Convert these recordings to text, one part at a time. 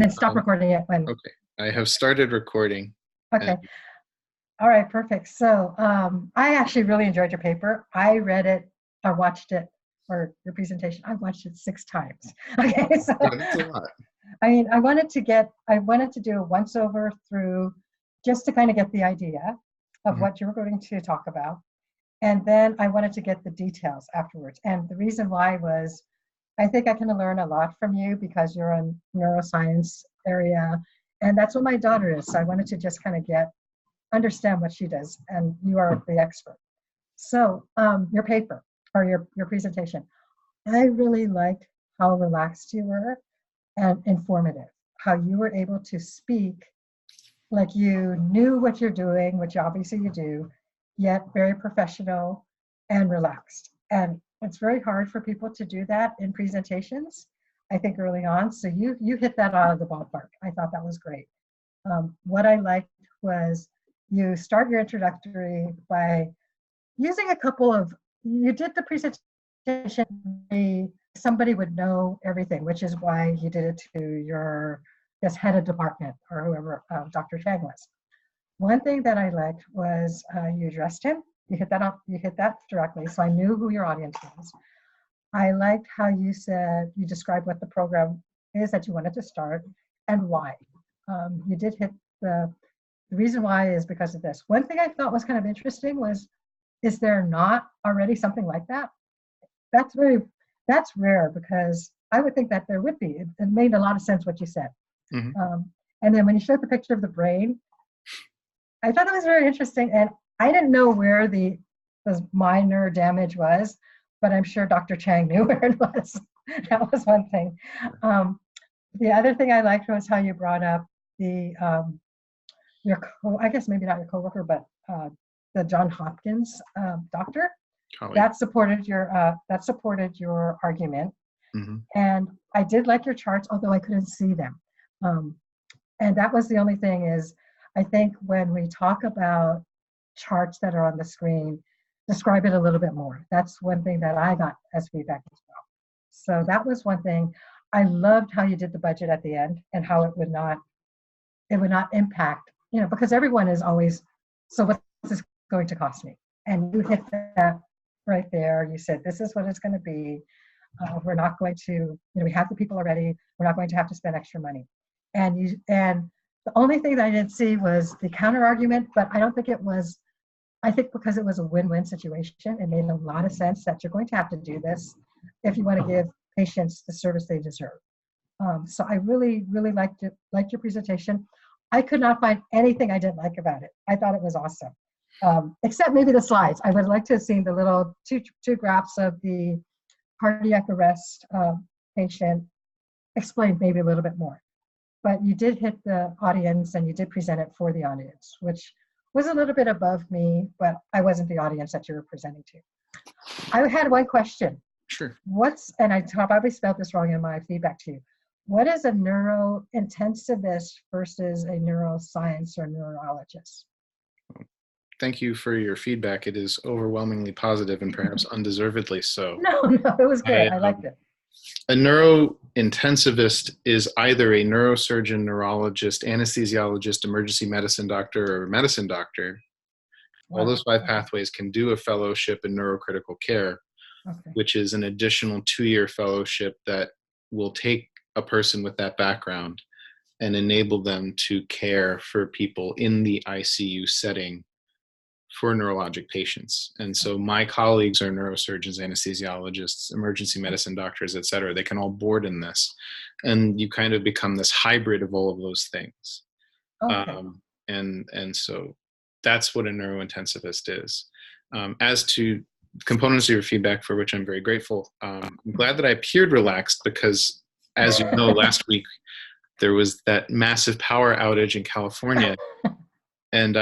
then stop recording it when. Okay, I have started recording. Okay. All right, perfect. So I actually really enjoyed your paper. I read it, I watched it, or your presentation. I watched it 6 times. Okay, so That's a lot. I mean, I wanted to do a once over through just to kind of get the idea of what you were going to talk about. And then I wanted to get the details afterwards. And the reason why was I think I can learn a lot from you because you're in neuroscience area. And that's what my daughter is. So I wanted to just kind of understand what she does. And you are the expert. So your paper or your presentation, I really liked how relaxed you were and informative, how you were able to speak like you knew what you're doing, which obviously you do, yet very professional and relaxed. And it's very hard for people to do that in presentations, I think early on. So you hit that out of the ballpark. I thought that was great. What I liked was you start your introductory by using a couple of, you did the presentation, somebody would know everything, which is why you did it to your head of department or whoever Dr. Chang was. One thing that I liked was you addressed him. You hit that directly, so I knew who your audience was. I liked how you described what the program is that you wanted to start and why. You did hit the reason why is because of this. One thing I thought was kind of interesting was, is there not already something like that? That's rare because I would think that there would be. It made a lot of sense what you said. And then when you showed the picture of the brain, I thought it was very interesting. And I didn't know where the minor damage was, but I'm sure Dr. Chang knew where it was. That was one thing. The other thing I liked was how you brought up I guess maybe not your coworker, but the John Hopkins doctor. That supported your argument. And I did like your charts, although I couldn't see them. And that was the only thing is, I think when we talk about charts that are on the screen, describe it a little bit more. That's one thing that I got as feedback as well. So that was one thing. I loved how you did the budget at the end and how it would not impact, because everyone is always, so what's this going to cost me? And you hit that right there. You said, this is what it's going to be. We're not going to, we have the people already. We're not going to have to spend extra money. And the only thing that I didn't see was the counter argument, but I don't think it was, I think because it was a win-win situation, it made a lot of sense that you're going to have to do this if you want to give patients the service they deserve. So I really, really liked your presentation. I could not find anything I didn't like about it. I thought it was awesome, except maybe the slides. I would like to have seen the little two graphs of the cardiac arrest patient explained maybe a little bit more. But you did hit the audience and you did present it for the audience, which was a little bit above me, but I wasn't the audience that you were presenting to. I had one question. Sure. And I probably spelled this wrong in my feedback to you. What is a neurointensivist versus a neuroscience or neurologist? Thank you for your feedback. It is overwhelmingly positive and perhaps undeservedly so. No, it was good. I liked it. A neurointensivist is either a neurosurgeon, neurologist, anesthesiologist, emergency medicine doctor, or medicine doctor. All those 5 pathways can do a fellowship in neurocritical care, which is an additional 2-year fellowship that will take a person with that background and enable them to care for people in the ICU setting for neurologic patients. And so my colleagues are neurosurgeons, anesthesiologists, emergency medicine doctors, et cetera. They can all board in this. And you kind of become this hybrid of all of those things. And so that's what a neurointensivist is. As to components of your feedback, for which I'm very grateful, I'm glad that I appeared relaxed because, as you know, last week there was that massive power outage in California. And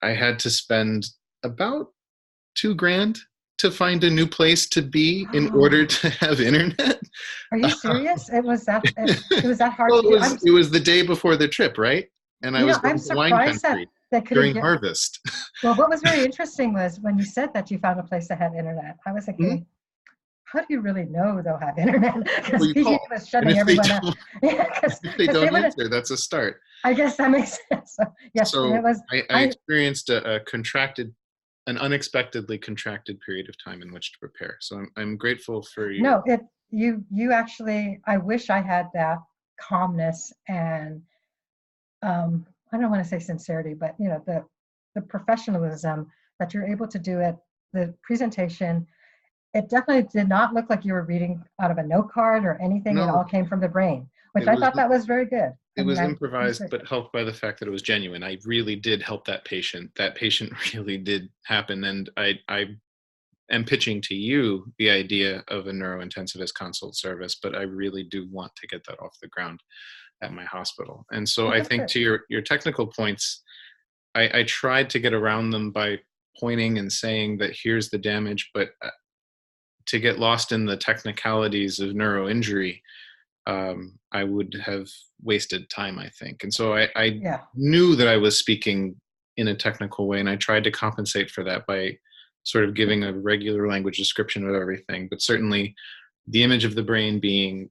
I had to spend about $2,000 to find a new place to be in order to have internet. Are you serious? It was that hard well, to do? It was the day before the trip, right? And I was going to wine country during harvest. Well, what was very interesting was when you said that you found a place that had internet. I was thinking, how do you really know they'll have internet? Well, Because you PG call. was And shutting if they everyone up. don't, Yeah, because if they they don't would have, answer, that's a start. I guess that makes sense. So, yes, and it So was, I I, experienced an unexpectedly contracted period of time in which to prepare. So I'm grateful for your. no, you actually, I wish I had that calmness and, I don't want to say sincerity, but the professionalism that you're able to do it, the presentation. It definitely did not look like you were reading out of a note card or anything. It No, all came from the brain, which it I was thought that was very good. it I mean, was it was improvised, very but good. helped by the fact that it was genuine. I really did help that patient. That patient really did happen, and I am pitching to you the idea of a neurointensivist consult service, but I really do want to get that off the ground at my hospital. And so Well, I that's think good. to your technical points, I tried to get around them by pointing and saying that here's the damage, but to get lost in the technicalities of neuroinjury, I would have wasted time, I think. And so I Yeah. knew that I was speaking in a technical way, and I tried to compensate for that by sort of giving a regular language description of everything. But certainly, the image of the brain being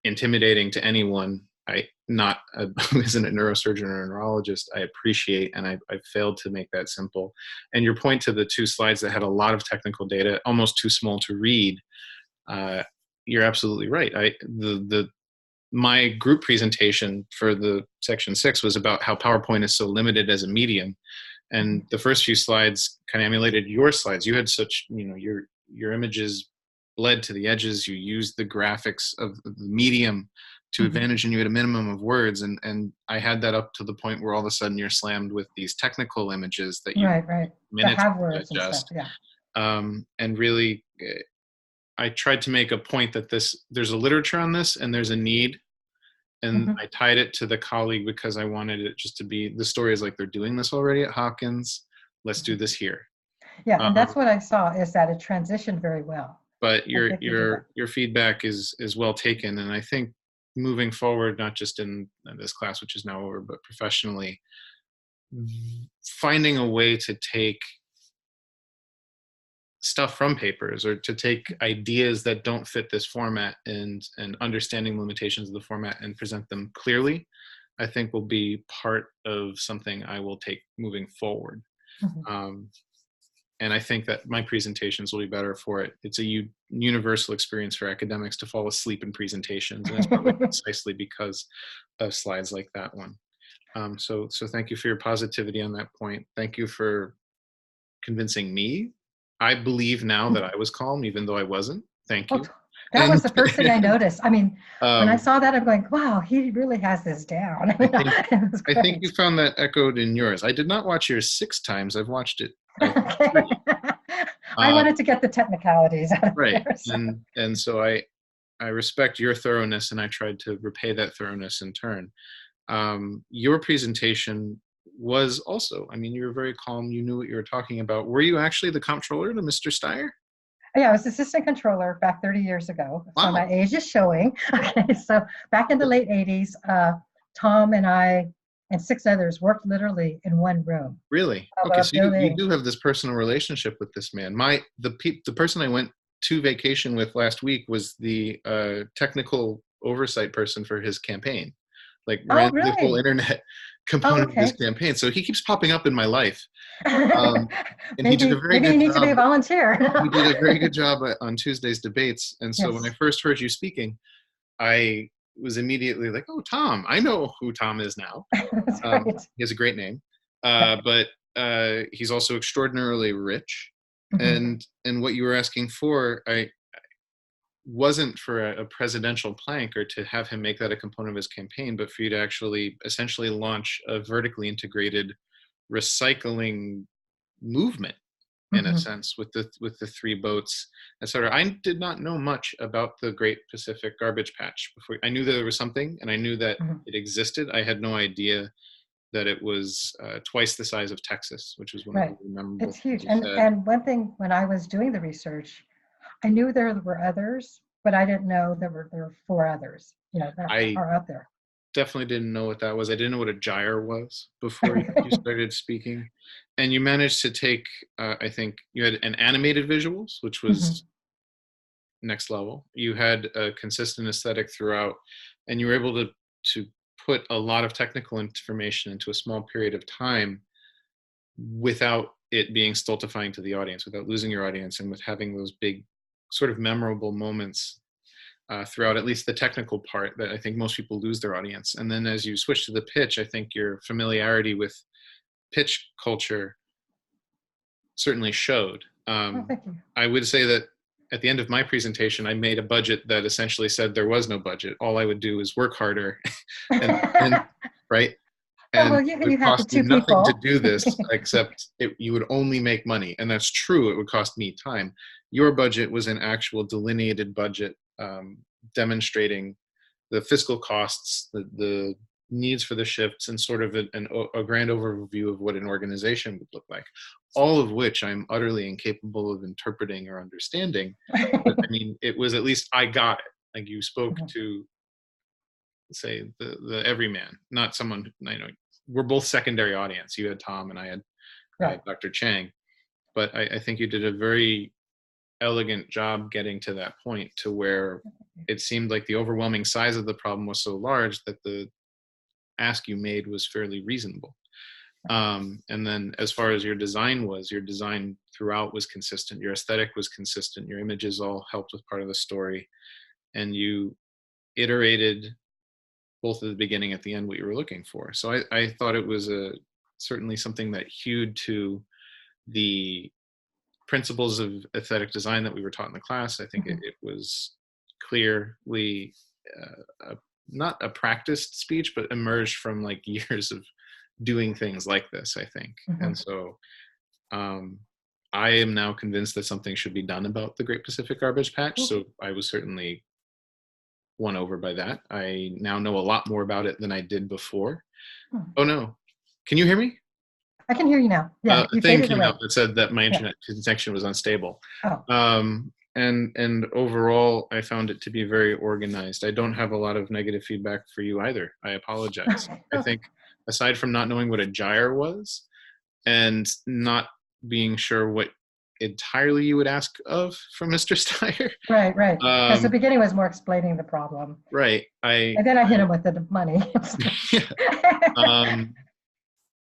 intimidating to anyone, who isn't a neurosurgeon or a neurologist, I appreciate, and I failed to make that simple. And your point to the 2 slides that had a lot of technical data, almost too small to read, uh, you're absolutely right. My group presentation for the section 6 was about how PowerPoint is so limited as a medium, and Mhm. the first few slides kind of emulated your slides. You had such, your images bled to the edges. You used the graphics of the medium to Mhm. advantage, and you had a minimum of words. And I had that up to the point where all of a sudden you're slammed with these technical images that you Right, right. The minutes have to words and stuff. digest. Yeah. And really, I tried to make a point that there's a literature on this and there's a need, and Hmm. I tied it to the colleague because I wanted it just to be, the story is like, they're doing this already at Hopkins. Let's do this here. Yeah, and that's Um, what I saw is that it transitioned very well. but I your think you did that. your your feedback is well taken, and I think moving forward, not just in this class, which is now over, but professionally, finding a way to take stuff from papers or to take ideas that don't fit this format and understanding limitations of the format and present them clearly, I think will be part of something I will take moving forward. Mhm. um, and I think that my presentations will be better for it. It's a universal experience for academics to fall asleep in presentations, and it's probably precisely because of slides like that one. So thank you for your positivity on that point. Thank you for convincing me. I believe now that I was calm, even though I wasn't. Thank Oh, you. that And was the first thing I noticed. I mean, when I um, saw that, I'm going, wow, he really has this down. I think It was I think you great. found that echoed in yours. I did not watch yours 6 times. I've watched it, I think, Okay. 3. I Uh, wanted to get the technicalities out of right, there. So. and so I respect your thoroughness, and I tried to repay that thoroughness in turn. Your presentation was also, I mean, you were very calm. You knew what you were talking about. Were you actually the comptroller to Mr. Steyer? Yeah, I was assistant controller back 30 years ago. So Wow, my age is showing. Okay, so back in the late 80s, Tom and I and 6 others worked literally in one room really? of Okay, a so you building. do have this personal relationship with this man. The person I went to vacation with last week was the technical oversight person for his campaign, like Oh, ran the whole really? internet Oh, component of his okay. campaign. So he keeps popping up in my life, um, and he did a maybe very maybe good you need to be job. a volunteer. He did a very good job on Tuesday's debates. And so when I Yes, first heard you speaking, I was immediately like, "Oh, Tom! I know who Tom is now." that's great. He has a great name, Yeah. but he's also extraordinarily rich. Mhm. And what you were asking for, I wasn't for a presidential plank or to have him make that a component of his campaign, but for you to actually essentially launch a vertically integrated recycling movement, in a Mhm. sense, with the 3 boats, etc. I did not know much about the Great Pacific Garbage Patch before. I knew that there was something, and I knew that Mhm. it existed. I had no idea that it was twice the size of Texas, which was one of the Right. memorable It's things huge. you And said. and one thing when I was doing the research, I knew there were others, but I didn't know there were 4 others, that I are out there. definitely didn't know what that was. I didn't know what a gyre was before you started speaking, and you managed to take. I think you had an animated visuals, which was Mhm. next level. You had a consistent aesthetic throughout, and you were able to put a lot of technical information into a small period of time without it being stultifying to the audience, without losing your audience, and with having those big sort of memorable moments throughout at least the technical part that I think most people lose their audience. And then as you switch to the pitch, I think your familiarity with pitch culture certainly showed. Thank you. I would say that at the end of my presentation, I made a budget that essentially said there was no budget. All I would do is work harder, and right. And well, it would you had the cost me two nothing to people. do this, except you would only make money. And that's true. It would cost me time. Your budget was an actual delineated budget, demonstrating the fiscal costs, the needs for the shifts, and sort of a grand overview of what an organization would look like. All of which I'm utterly incapable of interpreting or understanding. But I mean, it was at least I got it. Like you spoke to, say, the everyman, not someone, we're both secondary audience. You had Tom and I had Dr. Chang, but I think you did a very elegant job getting to that point, to where it seemed like the overwhelming size of the problem was so large that the ask you made was fairly reasonable. And then as far as your design throughout was consistent. Your aesthetic was consistent. Your images all helped with part of the story, and you iterated both at the beginning and at the end what you were looking for. So I thought it was certainly something that hewed to the principles of aesthetic design that we were taught in the class. I think it was clearly not a practiced speech, but emerged from like years of doing things like this, I think. And so I am now convinced that something should be done about the Great Pacific Garbage Patch. So I was certainly won over by that. I now know a lot more about it than I did before. Oh no, can you hear me? I can hear you now. Yeah, A thing came out that said that my internet connection was unstable. And overall, I found it to be very organized. I don't have a lot of negative feedback for you either. I apologize. I think aside from not knowing what a gyre was and not being sure what entirely you would ask of from Mr. Steyer. Right. Because the beginning was more explaining the problem. Right. And then I hit him with the money.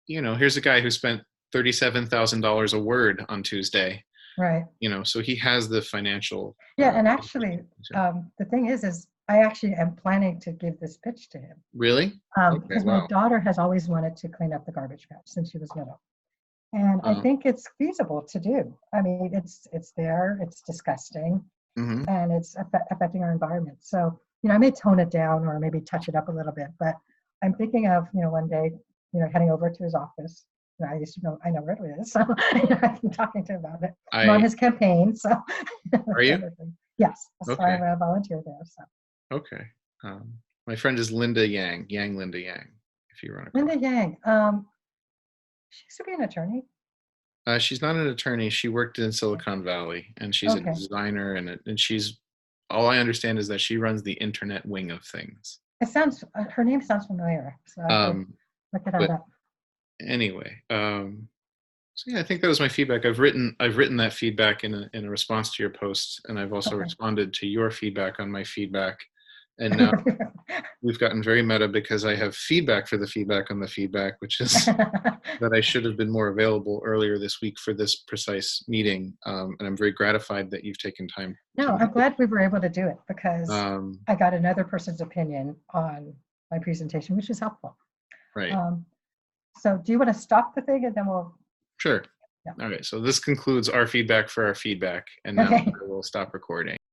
Here's a guy who spent $37,000 a word on Tuesday. Right. So he has the financial. Yeah, and actually, the thing is I actually am planning to give this pitch to him. Really? Because my daughter has always wanted to clean up the garbage patch since she was little. And I think it's feasible to do. I mean, it's there, it's disgusting, and it's affecting our environment. So, I may tone it down or maybe touch it up a little bit, but I'm thinking of, one day, heading over to his office. I know where it is, so I've been talking to him about it. I'm on his campaign, so. Are you? Yes, okay. So I'm a volunteer there, so. Okay. My friend is Linda Yang, Linda Yang, if you run across. Linda Yang. She used to be an attorney. She's not an attorney. She worked in Silicon Valley, and she's a designer, and she's, all I understand is that she runs the internet wing of things. Her name sounds familiar, so I can look it up. Anyway, so yeah, I think that was my feedback. I've written that feedback in a response to your post, and I've also responded to your feedback on my feedback. And now we've gotten very meta because I have feedback for the feedback on the feedback, which is that I should have been more available earlier this week for this precise meeting. And I'm very gratified that you've taken time. No, I'm glad we were able to do it because I got another person's opinion on my presentation, which is helpful. Right. So do you want to stop the thing and then we'll? Sure. Yeah. All right. So this concludes our feedback for our feedback. And now we'll stop recording.